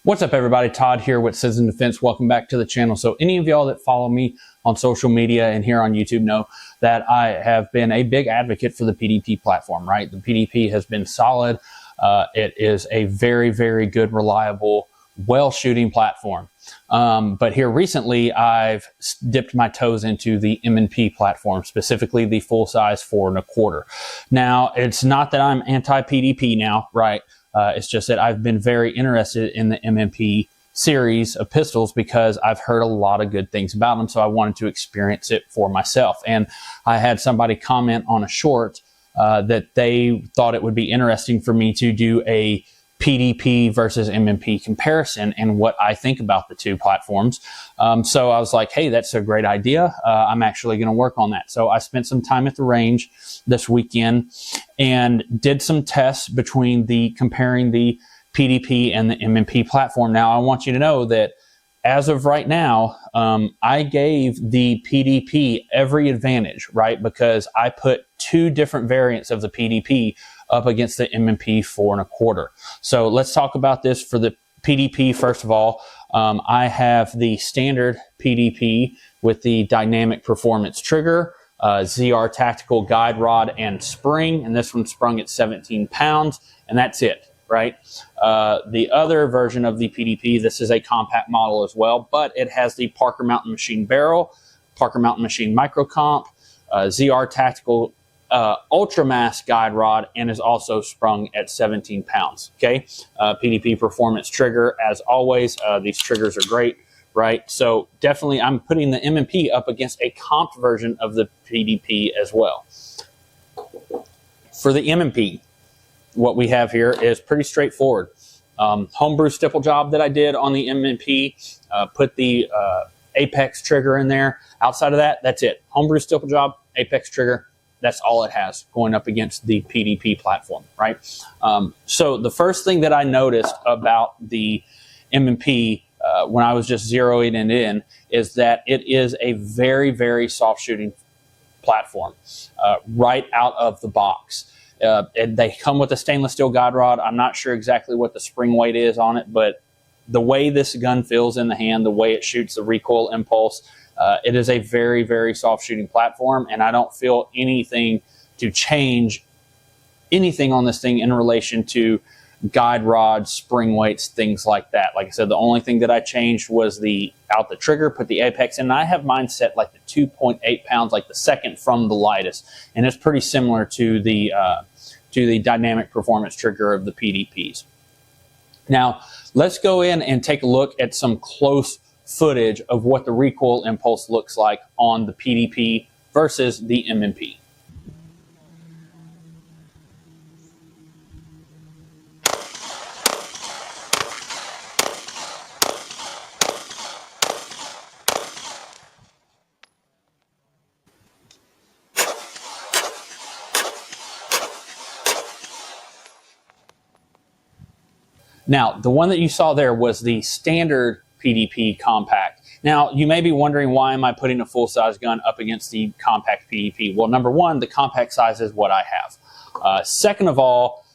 What's up, everybody? Todd here with Citizen Defense. Welcome back to the channel. So any of y'all that follow me on social media and here on YouTube know that I have been a big advocate for the PDP platform, right? The PDP has been solid. It is a very, very good, reliable, well-shooting platform. But here recently, I've dipped my toes into the M&P platform, specifically the full-size 4 1/4. Now, it's not that I'm anti-PDP now, right? It's just that I've been very interested in the M&P series of pistols because I've heard a lot of good things about them. So I wanted to experience it for myself. And I had somebody comment on a short that they thought it would be interesting for me to do a PDP versus M&P comparison and what I think about the two platforms. So I was like, hey, that's a great idea. I'm actually going to work on that. So I spent some time at the range this weekend and did some tests between comparing the PDP and the M&P platform. Now, I want you to know that as of right now, I gave the PDP every advantage, right? Because I put two different variants of the PDP up against the M&P 4 1/4. So let's talk about this for the PDP. First of all, I have the standard PDP with the dynamic performance trigger, ZR tactical guide rod and spring, and this one sprung at 17 pounds, and that's it, right? The other version of the PDP, this is a compact model as well, but it has the Parker Mountain Machine barrel, Parker Mountain Machine micro comp, ZR tactical ultramass guide rod, and is also sprung at 17 pounds. Okay, PDP performance trigger, as always. These triggers are great, right? So definitely I'm putting the M&P up against a comped version of the PDP as well. For the M&P, what we have here is pretty straightforward. Homebrew stipple job that I did on the M&P, put the apex trigger in there. Outside of that, that's it. Homebrew stipple job, apex trigger. That's all it has going up against the PDP platform, right? So the first thing that I noticed about the M&P when I was just zeroing it in is that it is a very, very soft shooting platform right out of the box. And they come with a stainless steel guide rod. I'm not sure exactly what the spring weight is on it, but the way this gun feels in the hand, the way it shoots the recoil impulse, it is a very, very soft shooting platform, and I don't feel anything to change anything on this thing in relation to guide rods, spring weights, things like that. Like I said, the only thing that I changed was out the trigger, put the apex in, and I have mine set like the 2.8 pounds, like the second from the lightest, and it's pretty similar to the dynamic performance trigger of the PDPs. Now, let's go in and take a look at some close footage of what the recoil impulse looks like on the PDP versus the M&P. Now, the one that you saw there was the standard PDP compact. Now, you may be wondering, why am I putting a full-size gun up against the compact PDP? Well, number one, the compact size is what I have. Second of all,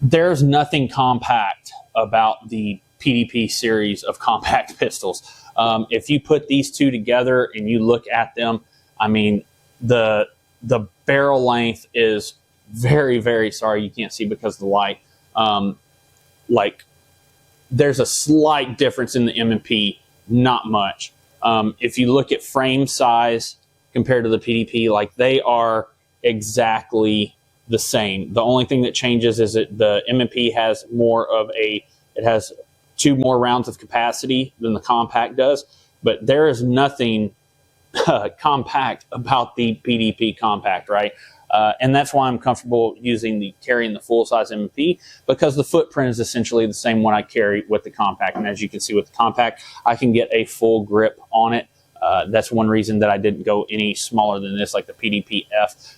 there's nothing compact about the PDP series of compact pistols. If you put these two together and you look at them, I mean, the barrel length is very, very, sorry, you can't see because of the light. Like, there's a slight difference in the M&P, not much. If you look at frame size compared to the PDP, like, they are exactly the same. The only thing that changes is that the M&P has it has 2 more rounds of capacity than the compact does, but there is nothing compact about the PDP compact, right? And that's why I'm comfortable carrying the full-size M&P, because the footprint is essentially the same one I carry with the compact. And as you can see with the compact, I can get a full grip on it. That's one reason that I didn't go any smaller than this, like the PDP-F.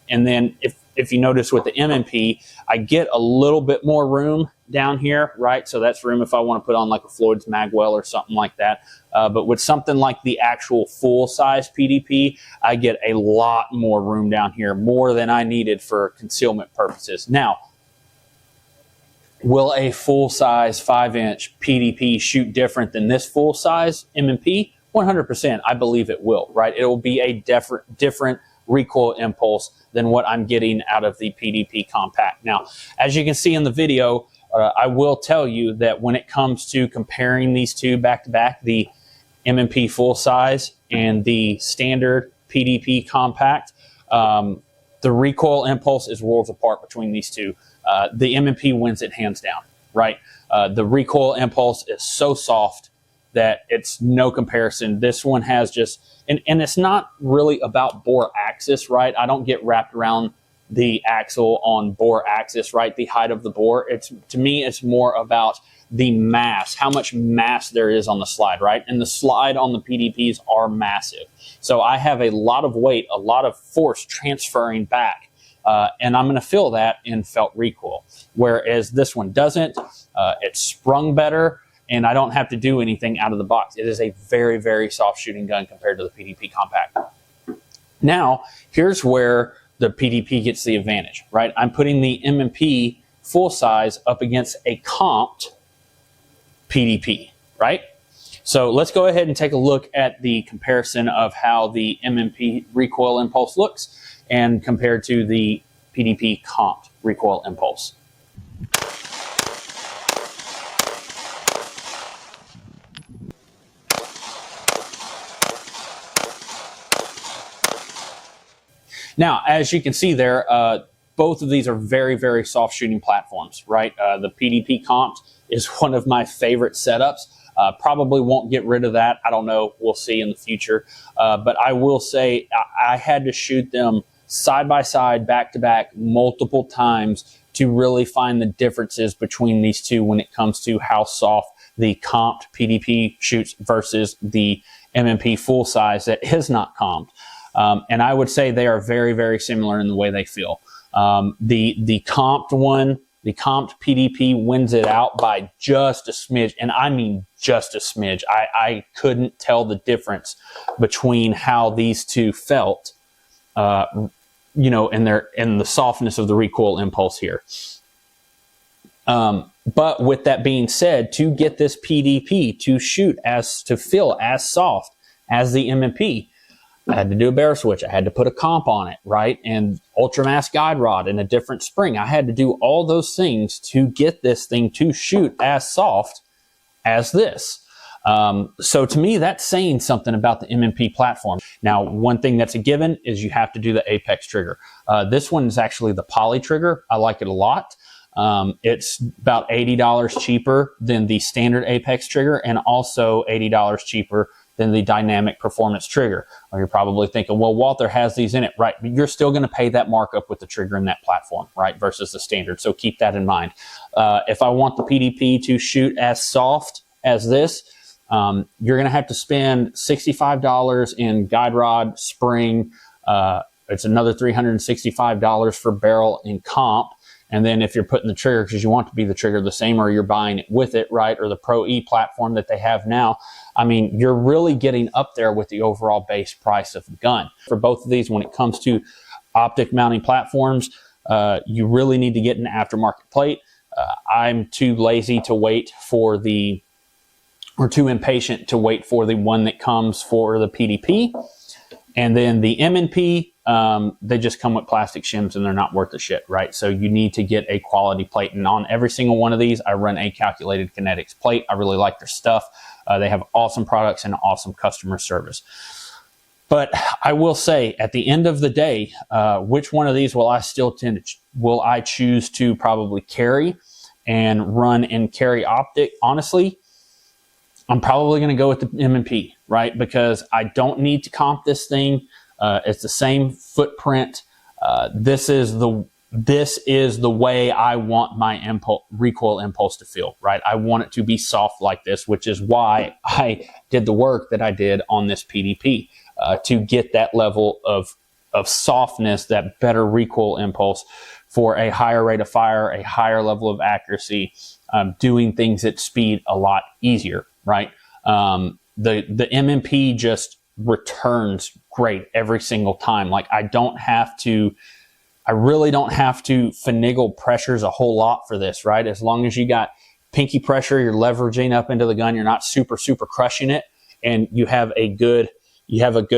And then if you notice with the M&P, I get a little bit more room down here, right? So that's room if I want to put on like a Floyd's Magwell or something like that. But with something like the actual full-size PDP, I get a lot more room down here, more than I needed for concealment purposes. Now, Will a full-size 5-inch PDP shoot different than this full-size M&P? 100%, I believe it will, right? It will be a different recoil impulse than what I'm getting out of the PDP Compact. Now, as you can see in the video, I will tell you that when it comes to comparing these two back to back, the M&P full-size and the standard PDP Compact, the recoil impulse is worlds apart between these two. The M&P wins it hands down, right? The recoil impulse is so soft that it's no comparison. This one has just, and it's not really about bore axis, right? I don't get wrapped around the axle on bore axis, right? The height of the bore. To me, it's more about the mass, how much mass there is on the slide, right? And the slide on the PDPs are massive. So I have a lot of weight, a lot of force transferring back. And I'm going to feel that in felt recoil, whereas this one doesn't. It's sprung better, and I don't have to do anything out of the box. It is a very, very soft shooting gun compared to the PDP Compact. Now, here's where the PDP gets the advantage, right? I'm putting the M&P full size up against a comped PDP, right? So let's go ahead and take a look at the comparison of how the M&P recoil impulse looks and compared to the PDP comped recoil impulse. Now, as you can see there, both of these are very, very soft shooting platforms, right? The PDP comped is one of my favorite setups. Probably won't get rid of that. I don't know. We'll see in the future. But I will say I had to shoot them side by side, back to back, multiple times to really find the differences between these two when it comes to how soft the comped PDP shoots versus the M&P full size that is not comped. And I would say they are very, very similar in the way they feel. The comped one, the comped PDP wins it out by just a smidge, and I mean just a smidge. I couldn't tell the difference between how these two felt, you know, in the softness of the recoil impulse here. But with that being said, to get this PDP to feel as soft as the M&P, I had to do a barrel switch. I had to put a comp on it, right? And ultramass guide rod and a different spring. I had to do all those things to get this thing to shoot as soft as this. So to me, that's saying something about the M&P platform. Now, one thing that's a given is you have to do the Apex trigger. This one is actually the poly trigger. I like it a lot. It's about $80 cheaper than the standard Apex trigger and also $80 cheaper than the dynamic performance trigger. Or you're probably thinking, well, Walther has these in it, right? But you're still going to pay that markup with the trigger in that platform, right? Versus the standard. So keep that in mind. If I want the PDP to shoot as soft as this, you're going to have to spend $65 in guide rod, spring. It's another $365 for barrel and comp. And then if you're putting the trigger, because you want to be the trigger the same, or you're buying it with it, right? Or the Pro E platform that they have now. I mean, you're really getting up there with the overall base price of the gun. For both of these, when it comes to optic mounting platforms, you really need to get an aftermarket plate. I'm too lazy to wait for or too impatient to wait for the one that comes for the PDP. And then the M&P, they just come with plastic shims and they're not worth the shit, right? So you need to get a quality plate. And on every single one of these, I run a calculated kinetics plate. I really like their stuff. They have awesome products and awesome customer service. But I will say, at the end of the day, which one of these will I choose to probably carry and run and carry optic? Honestly, I'm probably going to go with the M&P, right? Because I don't need to comp this thing. It's the same footprint. This is the way I want my recoil impulse to feel, right? I want it to be soft like this, which is why I did the work that I did on this PDP to get that level of softness, that better recoil impulse for a higher rate of fire, a higher level of accuracy, doing things at speed a lot easier, right? The M&P just returns great every single time. Like, I don't have to I really don't have to finagle pressures a whole lot for this, right? As long as you got pinky pressure, you're leveraging up into the gun, you're not super crushing it, and you have a good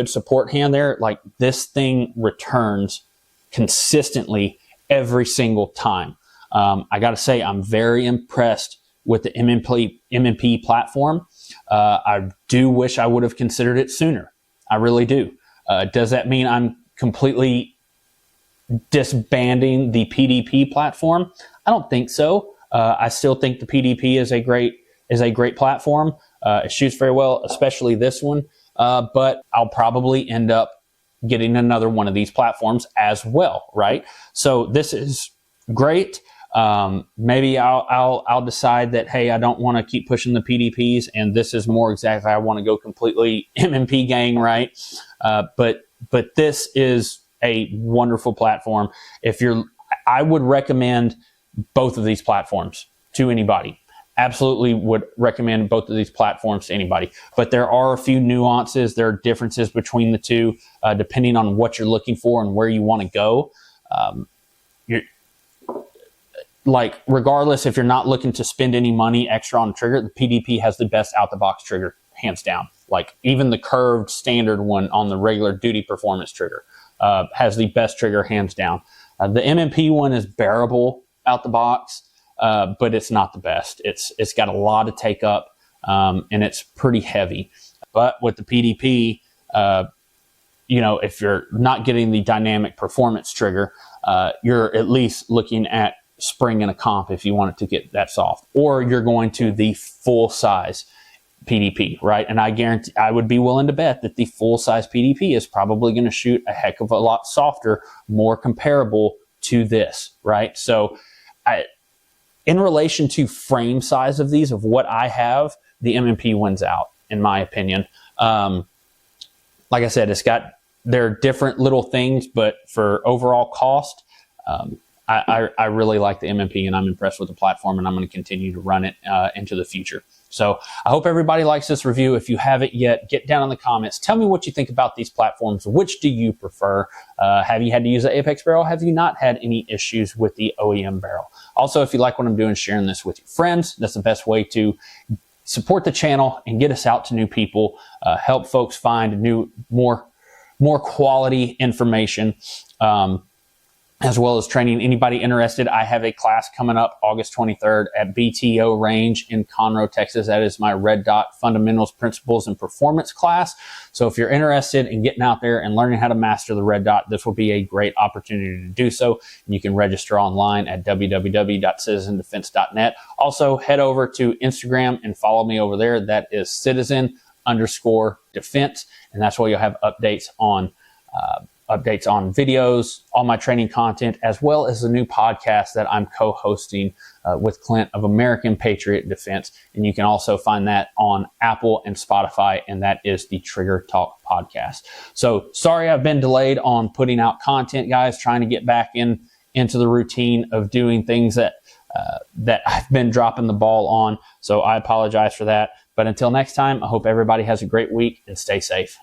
support hand there, like this thing returns consistently every single time. I got to say, I'm very impressed with the M&P platform. I do wish I would have considered it sooner. I really do. Does that mean I'm completely disbanding the PDP platform? I don't think so. I still think the PDP is a great platform. It shoots very well, especially this one. But I'll probably end up getting another one of these platforms as well, right? So this is great. Maybe I'll decide that, hey, I don't want to keep pushing the PDPs, and this is more exactly, I want to go completely M&P gang, right? But this is a wonderful platform. I would recommend both of these platforms to anybody. Absolutely would recommend both of these platforms to anybody. But there are a few nuances. There are differences between the two, depending on what you're looking for and where you want to go. Like, regardless, if you're not looking to spend any money extra on the trigger, the PDP has the best out-the-box trigger, hands down. Like, even the curved standard one on the regular duty performance trigger has the best trigger, hands down. The M&P one is bearable out the box, but it's not the best. It's got a lot of take up, and it's pretty heavy. But with the PDP, if you're not getting the dynamic performance trigger, you're at least looking at spring in a comp if you want it to get that soft, or you're going to the full size PDP, right? And I guarantee, I would be willing to bet that the full size PDP is probably going to shoot a heck of a lot softer, more comparable to this, right? So in relation to frame size of these, of what I have, the M&P wins out, in my opinion. Like I said, there are different little things, but for overall cost, I really like the M&P, and I'm impressed with the platform, and I'm going to continue to run it into the future. So I hope everybody likes this review. If you haven't yet, get down in the comments. Tell me what you think about these platforms. Which do you prefer? Have you had to use the Apex barrel? Have you not had any issues with the OEM barrel? Also, if you like what I'm doing, sharing this with your friends. That's the best way to support the channel and get us out to new people, help folks find more quality information, as well as training. Anybody interested, I have a class coming up August 23rd at BTO Range in Conroe, Texas. That is my Red Dot Fundamentals, Principles, and Performance class. So if you're interested in getting out there and learning how to master the Red Dot, this will be a great opportunity to do so. And you can register online at www.citizendefense.net. Also, head over to Instagram and follow me over there. That is citizen_defense. And that's where you'll have updates on videos, all my training content, as well as the new podcast that I'm co-hosting with Clint of American Patriot Defense. And you can also find that on Apple and Spotify, and that is the Trigger Talk podcast. So sorry I've been delayed on putting out content, guys, trying to get back into the routine of doing things that I've been dropping the ball on. So I apologize for that. But until next time, I hope everybody has a great week and stay safe.